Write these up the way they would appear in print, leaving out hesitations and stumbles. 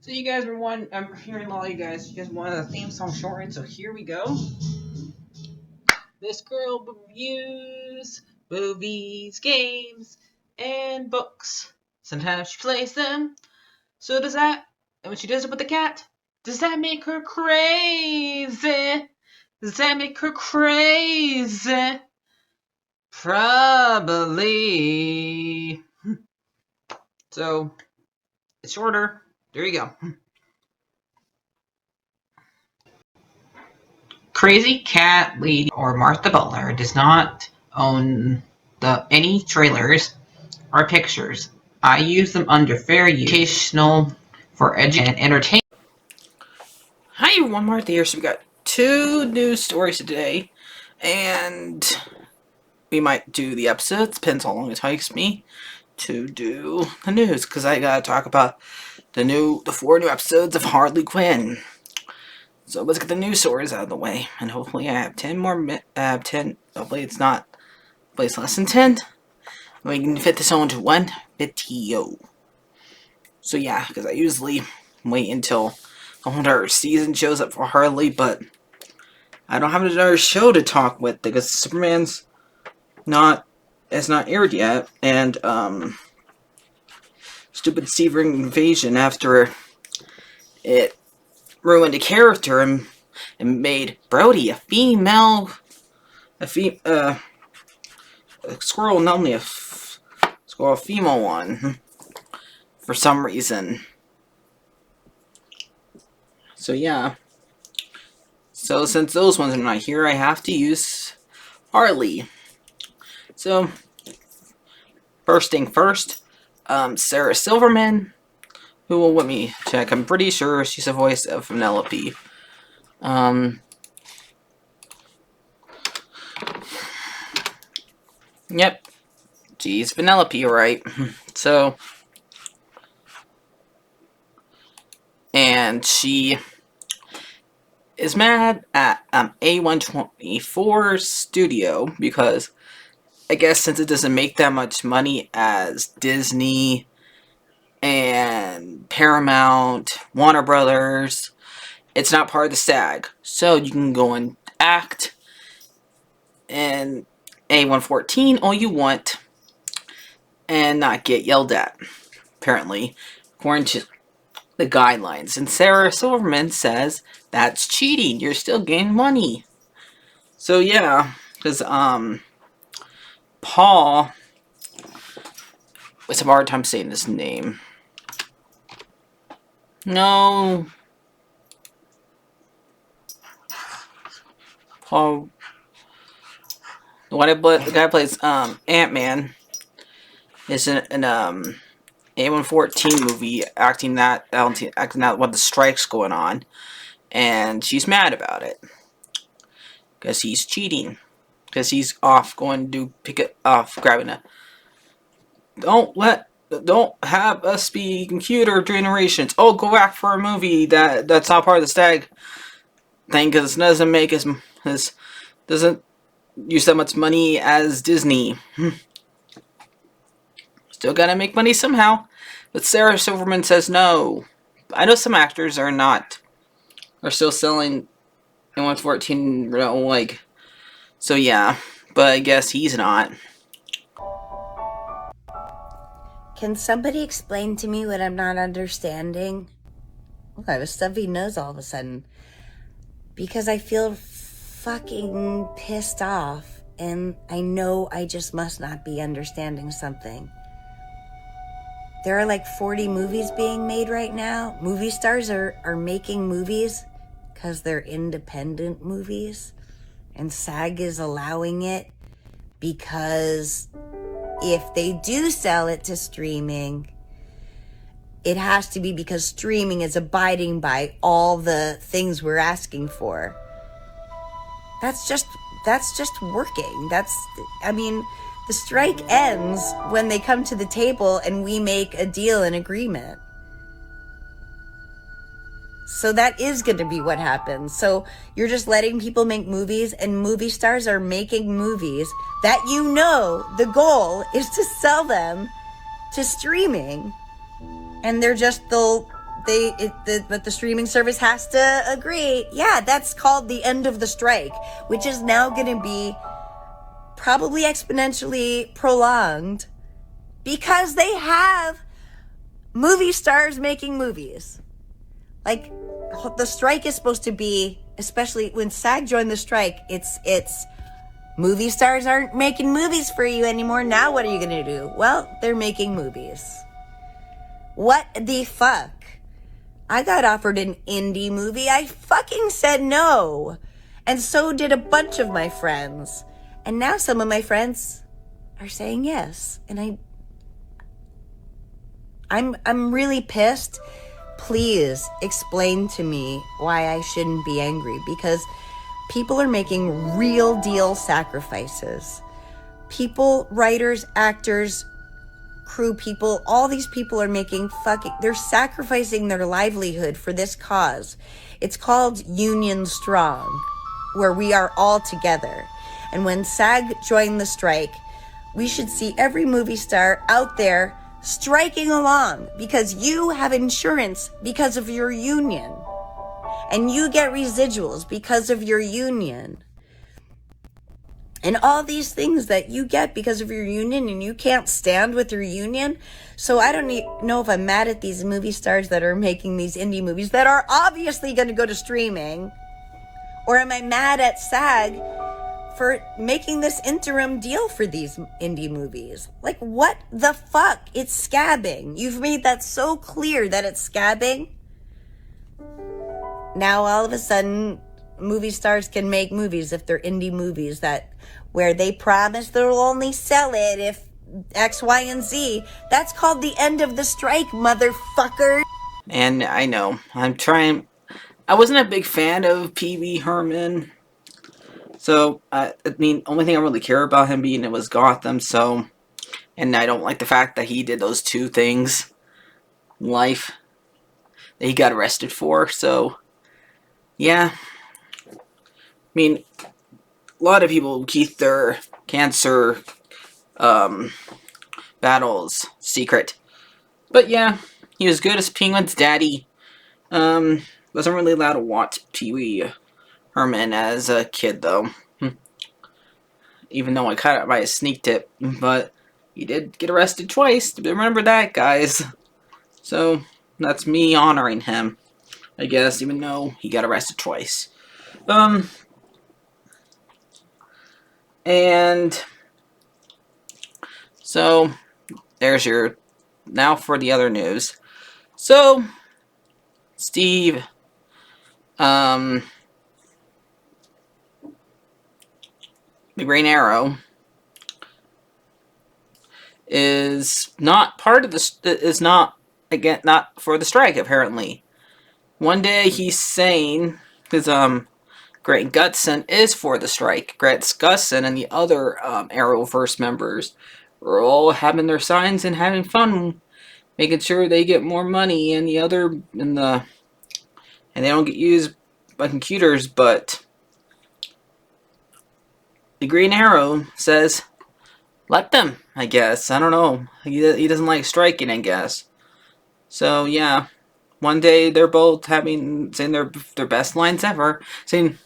So you guys were I'm hearing a lot of you guys wanted a theme song shortened, so here we go. This girl reviews movies, games, and books. Sometimes she plays them. So does that, and when she does it with the cat, does that make her crazy? Does that make her crazy? Probably. So, it's shorter. There you go. Crazycatlady or Martha Butler does not own any trailers or pictures. I use them under fair use, educational, for education and entertainment. Hi everyone, Martha here. So we got two news stories today, and we might do the episodes. Depends how long it takes me to do the news, because I gotta talk about the 4 new episodes of Harley Quinn. So let's get the news stories out of the way, and hopefully I have 10 more hopefully it's less than 10. We can fit this onto one video. So yeah, because I usually wait until the whole entire season shows up for Harley, but I don't have another show to talk with because Superman's it's not aired yet, and stupid Sebring invasion after it ruined a character and made Brody a squirrel, not only a squirrel, a female one, for some reason. So yeah. So since those ones are not here, I have to use Harley. So, first thing first, Sarah Silverman, who will let me check. I'm pretty sure she's the voice of Penelope. Yep, she's Penelope, right? So, and she is mad at A124 Studio because I guess since it doesn't make that much money as Disney and Paramount, Warner Brothers, it's not part of the SAG. So you can go and act in A114 all you want and not get yelled at, apparently, according to the guidelines. And Sarah Silverman says that's cheating. You're still getting money. So yeah, because Paul, it's a hard time saying this name. No, Paul. The guy who plays Ant-Man is in an A114 movie acting out what the strike's going on, and she's mad about it because he's cheating, because he's off going to grabbing a. Don't have us be computer generations. Oh, go back for a movie that's not part of the STAG thing because it doesn't make doesn't use that much money as Disney. Still gotta make money somehow. But Sarah Silverman says no. I know some actors are still selling in 114, like, so yeah, but I guess he's not. Can somebody explain to me what I'm not understanding? Oh, I have a stuffy nose all of a sudden. Because I feel fucking pissed off, and I know I just must not be understanding something. There are like 40 movies being made right now. Movie stars are making movies because they're independent movies. And SAG is allowing it because if they do sell it to streaming, it has to be because streaming is abiding by all the things we're asking for. That's just working. The strike ends when they come to the table and we make a deal, an agreement. So that is going to be what happens. So you're just letting people make movies, and movie stars are making movies that the goal is to sell them to streaming. And they'll but the streaming service has to agree. Yeah, that's called the end of the strike, which is now going to be probably exponentially prolonged because they have movie stars making movies. Like, the strike is supposed to be, especially when SAG joined the strike, it's movie stars aren't making movies for you anymore. Now what are you going to do? Well, they're making movies. What the fuck? I got offered an indie movie. I fucking said no. And so did a bunch of my friends. And now some of my friends are saying yes. And I'm really pissed. Please explain to me why I shouldn't be angry, because people are making real deal sacrifices. People, writers, actors, crew people, all these people are they're sacrificing their livelihood for this cause. It's called Union Strong, where we are all together. And when SAG joined the strike, we should see every movie star out there striking along, because you have insurance because of your union. And you get residuals because of your union. And all these things that you get because of your union, and you can't stand with your union. So I don't know if I'm mad at these movie stars that are making these indie movies that are obviously going to go to streaming. Or am I mad at SAG for making this interim deal for these indie movies? Like, what the fuck? It's scabbing. You've made that so clear that it's scabbing. Now all of a sudden, movie stars can make movies if they're indie movies where they promise they'll only sell it if X, Y, and Z. That's called the end of the strike, motherfucker. And I know, I wasn't a big fan of Pee Wee Herman. So, only thing I really care about him being it was Gotham, so... And I don't like the fact that he did those two things in life that he got arrested for, so... Yeah. A lot of people keep their cancer, battles secret. But yeah, he was good as Penguin's daddy. Wasn't really allowed to watch Pee Wee Herman as a kid, though. Even though I kind of might have sneaked it, but he did get arrested twice. Remember that, guys. So, that's me honoring him, I guess, even though he got arrested twice. And so, there's now for the other news. So, Steve, the Green Arrow is not part of not for the strike, apparently. One day he's saying, because Grant Gustin is for the strike. Grant Gustin and the other Arrowverse members are all having their signs and having fun, making sure they get more money, and they don't get used by computers. But the Green Arrow says, let them, I guess. I don't know. He doesn't like striking, I guess. So yeah, one day they're both saying their best lines ever, saying,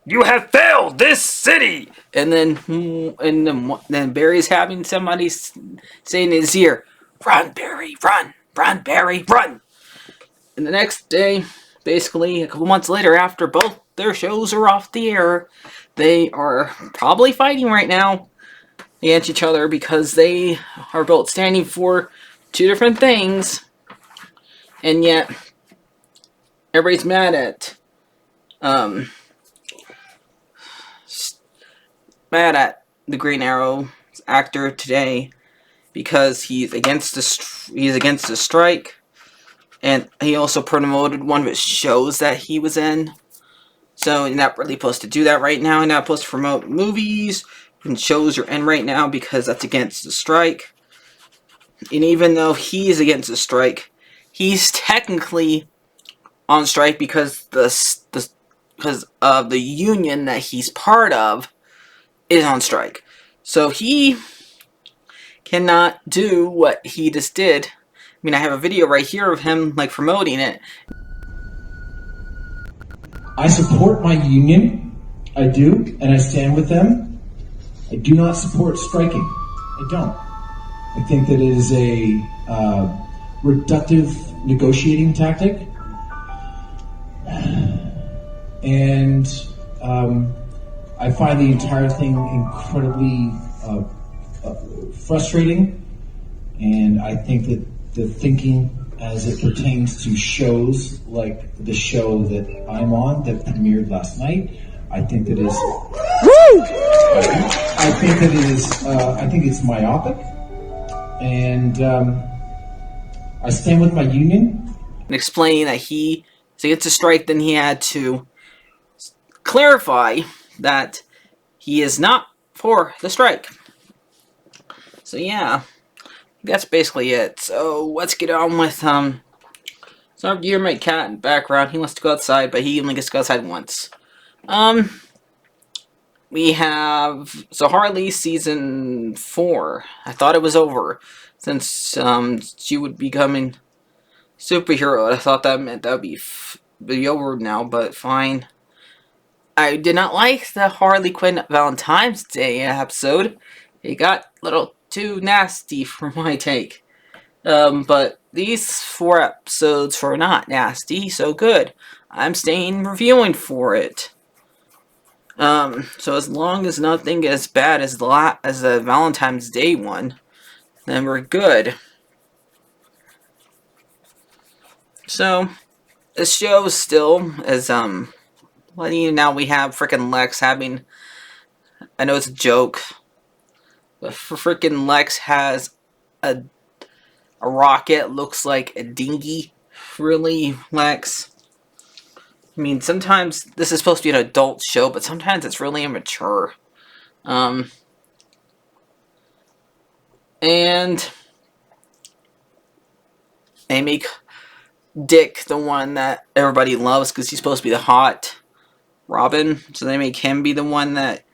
"You have failed this city," and then Barry's having somebody saying in his ear, "Run, Barry, run, run, Barry, run." And the next day, basically a couple months later, after both their shows are off the air, they are probably fighting right now against each other because they are both standing for two different things, and yet everybody's mad at the Green Arrow actor today because he's against the strike, and he also promoted one of his shows that he was in. So you're not really supposed to do that right now. You're not supposed to promote movies and shows you're in right now because that's against the strike. And even though he's against the strike, he's technically on strike because of the union that he's part of is on strike. So he cannot do what he just did, mean, I have a video right here of him, like, promoting it. I support my union, I do, and I stand with them. I do not support striking. I don't. I think that it is a reductive negotiating tactic. And I find the entire thing incredibly frustrating. And I think that the thinking as it pertains to shows like the show that I'm on that premiered last night, I think that is... Woo! I think that it is... I think it's myopic. And I stand with my union. And explaining that to get to strike, then he had to clarify that he is not for the strike. So yeah, that's basically it. So let's get on with so our dear mate cat in the background. He wants to go outside, but he only gets to go outside once. We have Harley season 4. I thought it was over since she would be becoming superhero. I thought that meant that would be over now, but fine. I did not like the Harley Quinn Valentine's Day episode. It got a little too nasty for my take. But these 4 episodes were not nasty, so good. I'm staying reviewing for it. So as long as nothing as bad as the Valentine's Day one, then we're good. So this show still is letting you know we have frickin' Lex having. I know it's a joke, but frickin' Lex has a rocket looks like a dinghy. Really, Lex? I mean, sometimes this is supposed to be an adult show, but sometimes it's really immature. And they make Dick the one that everybody loves because he's supposed to be the hot Robin. So they make him be the one that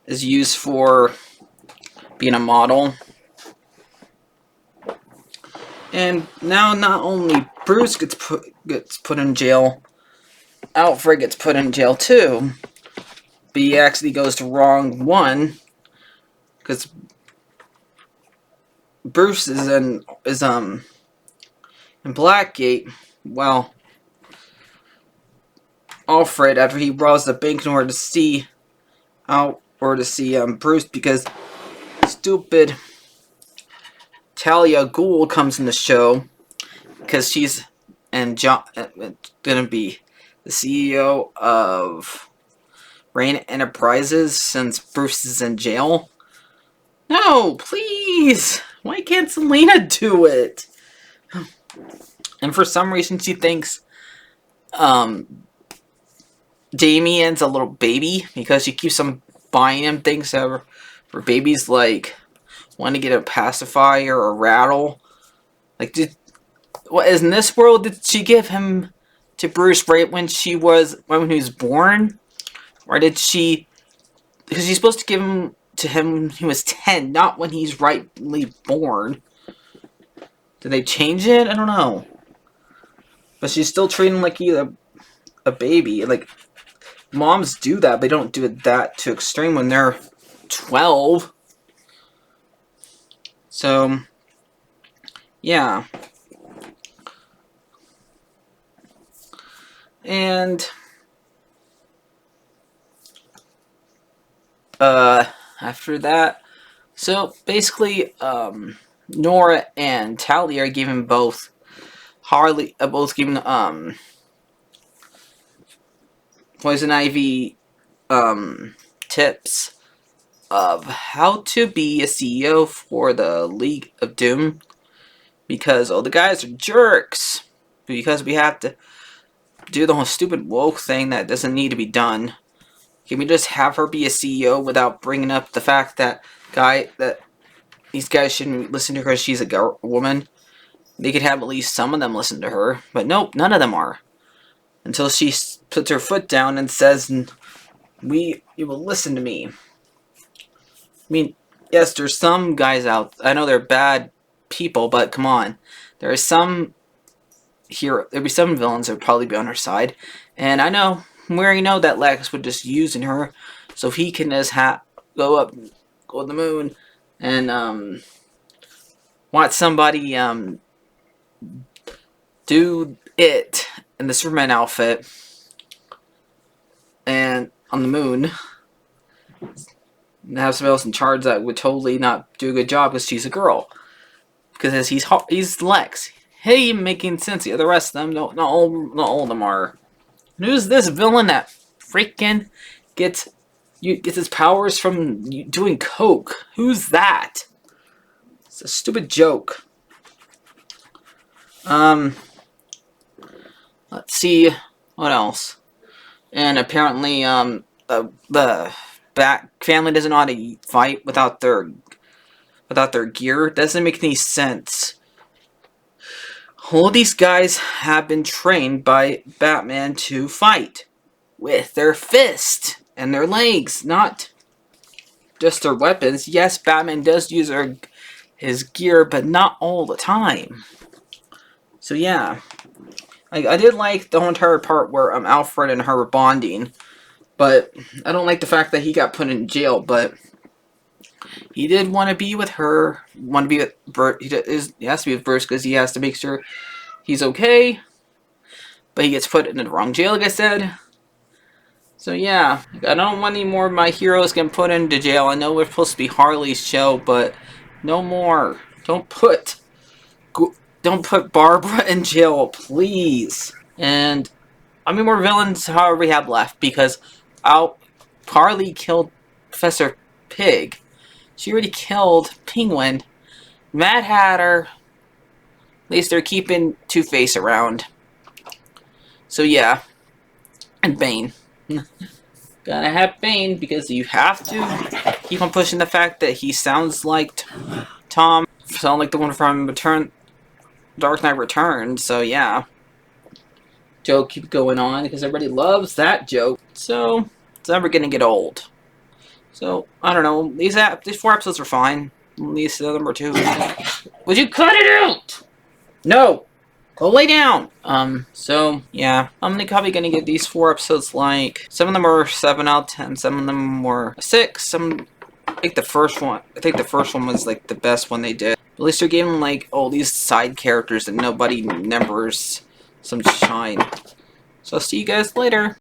is used for being a model. And now not only Bruce gets put in jail, Alfred gets put in jail too. But he actually goes to wrong one because Bruce is in Blackgate. Well, Alfred, after he robs the bank in order to see Bruce, because stupid Talia Gould comes in the show because she's gonna be the CEO of Rain Enterprises since Bruce is in jail. No, please! Why can't Selena do it? And for some reason she thinks Damien's a little baby because she keeps on buying him things for babies, like want to get a pacifier or a rattle. Like, what is in this world? Did she give him to Bruce right when he was born, or did she? Because she's supposed to give him to him when he was 10, not when he's rightly born. Did they change it? I don't know. But she's still treating him like he's a baby. Like, moms do that, but they don't do it that to extreme when they're 12. So, yeah. And after that, so basically, Nora and Talia are giving both Poison Ivy tips of how to be a CEO for the League of Doom, because all the guys are jerks, because we have to do the whole stupid woke thing that doesn't need to be done. Can we just have her be a CEO without bringing up the fact that these guys shouldn't listen to her because she's a woman? They could have at least some of them listen to her, but nope, none of them are. Until she puts her foot down and says, you will listen to me. I mean, yes, there's some guys out, I know they're bad people, but come on. There is some there'll be some villains that would probably be on her side, and we already know that Lex would just using her, so he can just go to the moon, and watch somebody do it in the Superman outfit, and on the moon, and have somebody else in charge that would totally not do a good job because she's a girl, because he's Lex. Hey, making sense. The rest of them, not all of them are. And who's this villain that freaking gets his powers from doing coke? Who's that? It's a stupid joke. Let's see what else. And apparently, the Bat family doesn't know how to fight without their gear. Doesn't make any sense. All these guys have been trained by Batman to fight with their fists and their legs, not just their weapons. Yes, Batman does use his gear, but not all the time. So yeah, I did like the whole entire part where Alfred and her were bonding, but I don't like the fact that he got put in jail. But he did want to be with her, want to be with Bert. He has to be with Bruce because he has to make sure he's okay. But he gets put in the wrong jail, like I said. So yeah, I don't want any more of my heroes getting put into jail. I know we're supposed to be Harley's show, but no more. Don't put Barbara in jail, please. And how many more villains however we have left? Because Harley killed Professor Pig. She already killed Penguin. Mad Hatter. At least they're keeping Two-Face around. So yeah. And Bane. Gotta have Bane because you have to keep on pushing the fact that he sounds like Tom. Sound like the one from Dark Knight Returns. So yeah. Joke keep going on because everybody loves that joke. So it's never gonna get old. So I don't know. These 4 episodes are fine. At least the other number 2. Would you cut it out? No. Go lay down. So yeah, I'm probably gonna give these 4 episodes like some of them are 7 out of 10. Some of them were 6. I think the first one was like the best one they did. At least they're giving like all these side characters that nobody remembers some shine. So I'll see you guys later.